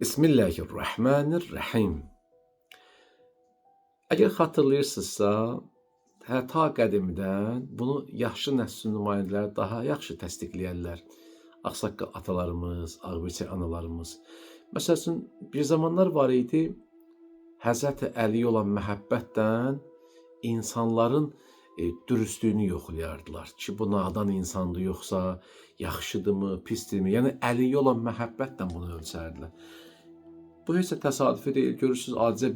Bismillahirrahmanirrahim. Əgər xatırlayırsınızsa, ta qədimdən bunu yaxşı nəsil nümayəndələri daha yaxşı təsdiqləyərlər. Ağsaqqal atalarımız, ağbirçək analarımız. Məsəl üçün, bir zamanlar var idi, Həzrəti Əliyə olan məhəbbətdən insanların dürüstlüyünü yoxlayardılar ki, bu nadan insandır, yoxsa yaxşıdırmı, pisdirmi? Yəni, Əliyə olan məhəbbətdən bunu ölçərdilər. Bu heç də təsadüfi deyil, görürsünüz, adicə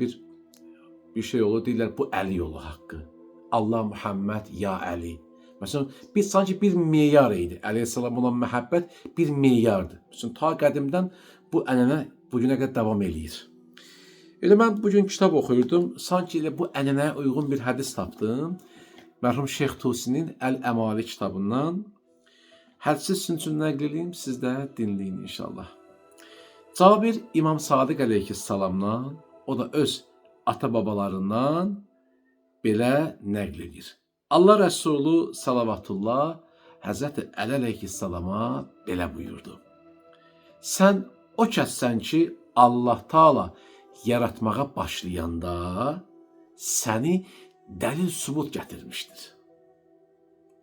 bir şey olur, deyirlər, bu Əli yolu haqqı. Allah Muhammed, ya Əli. Məsələn, biz sanki bir meyar idi. Əleyhissalam olan məhəbbət bir meyardır. Məsələn, ta qədimdən bu ənənə bugünə qədər davam eləyir. Elə mən bugün kitab oxuyurdum, sanki elə bu ənənəyə uyğun bir hədis tapdım. Mərhum Şeyx Tusinin Əl-Əmali kitabından. Hədisi sizin üçün nəql edeyim, siz də dinləyin inşallah. Cabir İmam Sadiq əleyhissalamdan, o da öz ata-babalarından belə nəql edir. Allah Rəsulü salavatullah Həzrəti Əli əleyhissalama belə buyurdu. Sən o kəssən ki, Allah Taala yaratmağa başlayanda səni dəlil sübut gətirmişdir.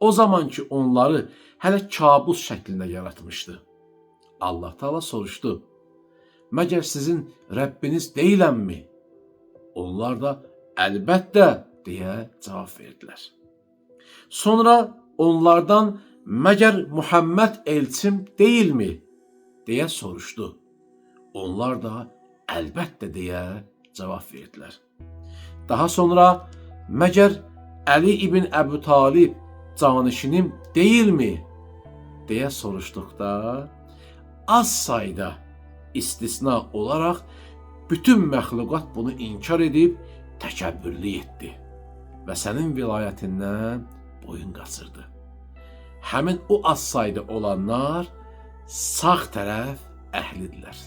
O zaman ki, onları hələ kabus şəklində yaratmışdı. Allah Taala soruşdu. Məgər sizin Rəbbiniz deyiləmmi? Onlar da əlbəttə deyə cavab verdilər. Sonra onlardan məgər Muhammed elçim deyilmi? Deyə soruşdu. Onlar da əlbəttə deyə cavab verdilər. Daha sonra məgər Əli ibn Əbu Talib canişinim deyilmi? Deyə soruşduqda az sayda istisna olaraq bütün məxluqat bunu inkar edib təkəbbürlü etdi və sənin vilayətindən boyun qaçırdı. Həmin o az sayda olanlar sağ tərəf əhlidirlər.